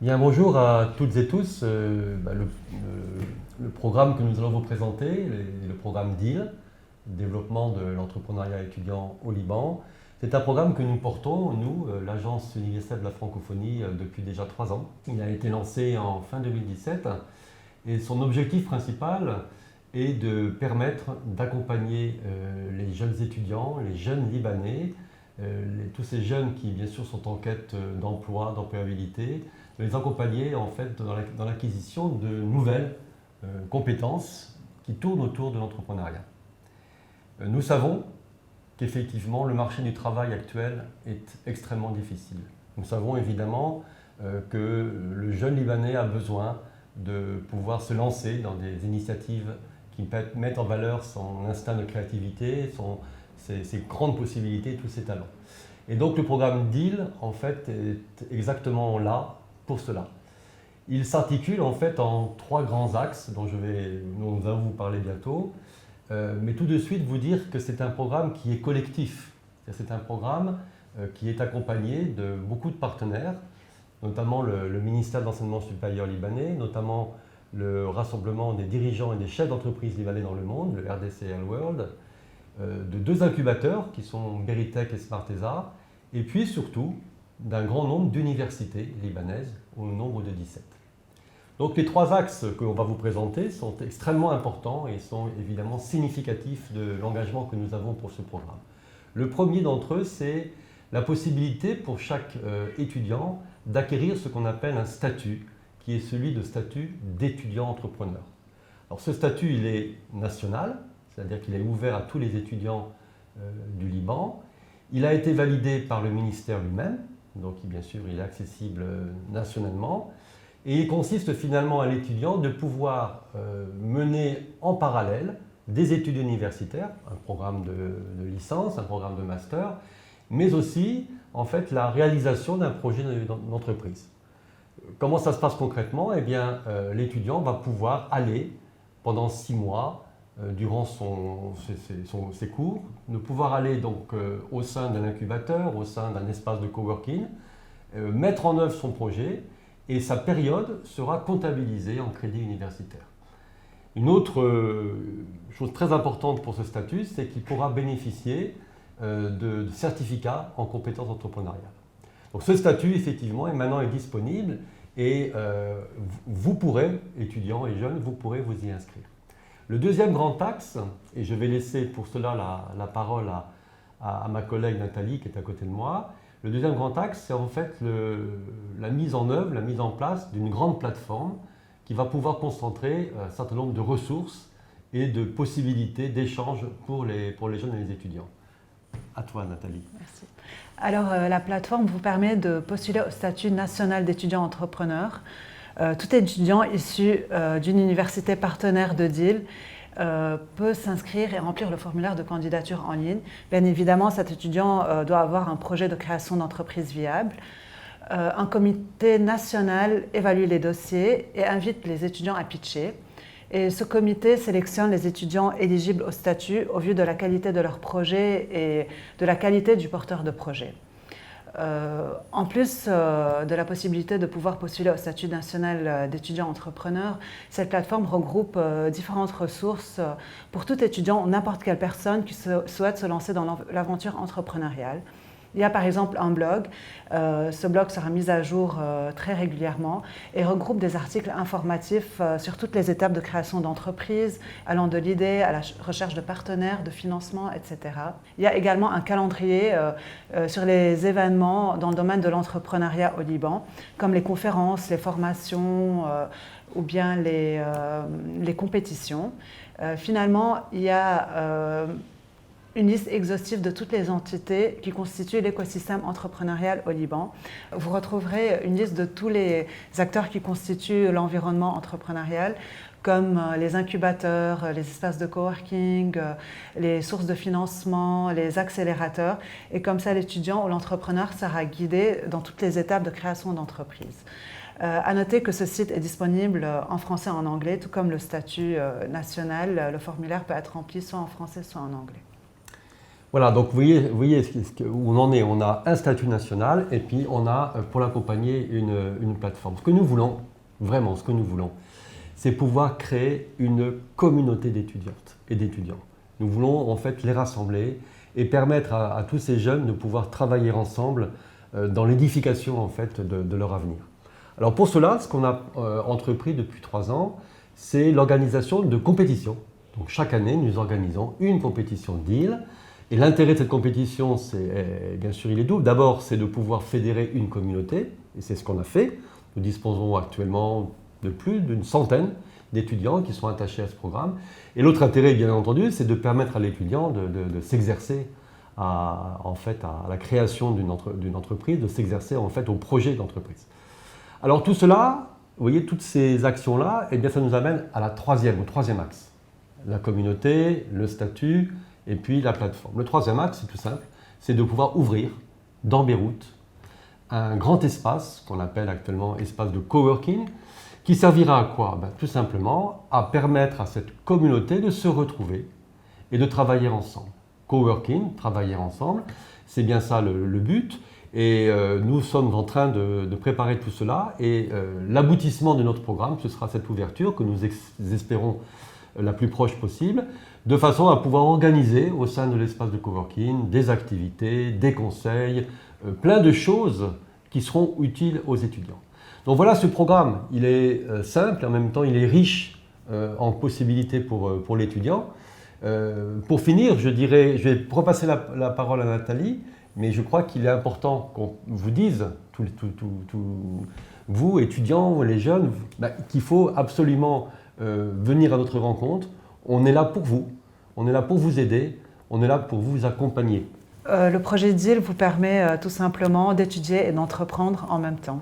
Bien, bonjour à toutes et tous. Le programme que nous allons vous présenter est le programme DEAL, Développement de l'entrepreneuriat étudiant au Liban. C'est un programme que nous portons, nous, l'Agence universelle de la francophonie, depuis déjà 3 ans. Il a été lancé en fin 2017 et son objectif principal est de permettre d'accompagner les jeunes étudiants, les jeunes Libanais, tous ces jeunes qui bien sûr sont en quête d'emploi, d'employabilité, de les accompagner en fait dans l'acquisition de nouvelles compétences qui tournent autour de l'entrepreneuriat. Nous savons qu'effectivement le marché du travail actuel est extrêmement difficile. Nous savons évidemment que le jeune Libanais a besoin de pouvoir se lancer dans des initiatives qui mettent en valeur son instinct de créativité, ses grandes possibilités, tous ses talents. Et donc le programme DEAL en fait est exactement là pour cela. Il s'articule en fait en 3 grands axes dont nous allons vous parler bientôt. Mais tout de suite vous dire que c'est un programme qui est collectif. C'est un programme qui est accompagné de beaucoup de partenaires, notamment le ministère de l'Enseignement supérieur libanais, notamment le rassemblement des dirigeants et des chefs d'entreprise libanais dans le monde, le RDCL World, de 2 incubateurs qui sont Beritech et Smartesa, et puis surtout d'un grand nombre d'universités libanaises, au nombre de 17. Donc les 3 axes que l'on va vous présenter sont extrêmement importants et sont évidemment significatifs de l'engagement que nous avons pour ce programme. Le premier d'entre eux, c'est la possibilité pour chaque étudiant d'acquérir ce qu'on appelle un statut, qui est celui de statut d'étudiant entrepreneur. Alors ce statut, il est national, c'est-à-dire qu'il est ouvert à tous les étudiants du Liban. Il a été validé par le ministère lui-même, donc bien sûr il est accessible nationalement. Et il consiste finalement à l'étudiant de pouvoir mener en parallèle des études universitaires, un programme de licence, un programme de master, mais aussi en fait la réalisation d'un projet d'entreprise. Comment ça se passe concrètement? Eh bien, l'étudiant va pouvoir aller pendant 6 mois durant ses cours, de pouvoir aller donc au sein d'un incubateur, au sein d'un espace de coworking, mettre en œuvre son projet, et sa période sera comptabilisée en crédit universitaire. Une autre chose très importante pour ce statut, c'est qu'il pourra bénéficier de certificats en compétences entrepreneuriales. Donc ce statut, effectivement, maintenant est disponible et vous pourrez, étudiants et jeunes, vous pourrez vous y inscrire. Le deuxième grand axe, et je vais laisser pour cela la parole à ma collègue Nathalie qui est à côté de moi. Le deuxième grand axe, c'est en fait la mise en œuvre, la mise en place d'une grande plateforme qui va pouvoir concentrer un certain nombre de ressources et de possibilités d'échange pour les jeunes et les étudiants. À toi, Nathalie. Merci. Alors, la plateforme vous permet de postuler au statut national d'étudiant entrepreneur. Tout étudiant issu d'une université partenaire de DEAL peut s'inscrire et remplir le formulaire de candidature en ligne. Bien évidemment, cet étudiant doit avoir un projet de création d'entreprise viable. Un comité national évalue les dossiers et invite les étudiants à pitcher. Et ce comité sélectionne les étudiants éligibles au statut au vu de la qualité de leur projet et de la qualité du porteur de projet. En plus de la possibilité de pouvoir postuler au statut national d'étudiant entrepreneur, cette plateforme regroupe différentes ressources pour tout étudiant ou n'importe quelle personne qui souhaite se lancer dans l'aventure entrepreneuriale. Il y a par exemple un blog. Ce blog sera mis à jour très régulièrement et regroupe des articles informatifs sur toutes les étapes de création d'entreprise, allant de l'idée à la recherche de partenaires, de financement, etc. Il y a également un calendrier sur les événements dans le domaine de l'entrepreneuriat au Liban, comme les conférences, les formations ou bien les compétitions. Finalement, il y a une liste exhaustive de toutes les entités qui constituent l'écosystème entrepreneurial au Liban. Vous retrouverez une liste de tous les acteurs qui constituent l'environnement entrepreneurial, comme les incubateurs, les espaces de coworking, les sources de financement, les accélérateurs. Et comme ça, l'étudiant ou l'entrepreneur sera guidé dans toutes les étapes de création d'entreprise. À noter que ce site est disponible en français et en anglais, tout comme le statut national. Le formulaire peut être rempli soit en français, soit en anglais. Voilà, donc vous voyez où on en est. On a un statut national et puis on a pour l'accompagner une plateforme. Ce que nous voulons, vraiment ce que nous voulons, c'est pouvoir créer une communauté d'étudiantes et d'étudiants. Nous voulons en fait les rassembler et permettre à tous ces jeunes de pouvoir travailler ensemble dans l'édification en fait de leur avenir. Alors pour cela, ce qu'on a entrepris depuis 3 ans, c'est l'organisation de compétitions. Donc chaque année, nous organisons une compétition DEAL. Et l'intérêt de cette compétition, bien sûr, il est double. D'abord, c'est de pouvoir fédérer une communauté, et c'est ce qu'on a fait. Nous disposons actuellement de plus d'une centaine d'étudiants qui sont attachés à ce programme. Et l'autre intérêt, bien entendu, c'est de permettre à l'étudiant de s'exercer à la création d'une entreprise, de s'exercer en fait au projet d'entreprise. Alors tout cela, vous voyez, toutes ces actions-là, eh bien, ça nous amène au troisième axe. La communauté, le statut, et puis la plateforme. Le troisième axe, c'est tout simple, c'est de pouvoir ouvrir dans Beyrouth un grand espace qu'on appelle actuellement espace de coworking, qui servira à quoi? Tout simplement à permettre à cette communauté de se retrouver et de travailler ensemble. Coworking, travailler ensemble, c'est bien ça le but. Et nous sommes en train de préparer tout cela. Et l'aboutissement de notre programme, ce sera cette ouverture que nous espérons la plus proche possible, de façon à pouvoir organiser au sein de l'espace de coworking des activités, des conseils, plein de choses qui seront utiles aux étudiants. Donc voilà, ce programme, il est simple et en même temps il est riche en possibilités pour l'étudiant. Pour finir, je vais repasser la parole à Nathalie, mais je crois qu'il est important qu'on vous dise, vous, étudiants, les jeunes, qu'il faut absolument venir à notre rencontre. On est là pour vous, on est là pour vous aider, on est là pour vous accompagner. Le projet DEAL vous permet tout simplement d'étudier et d'entreprendre en même temps.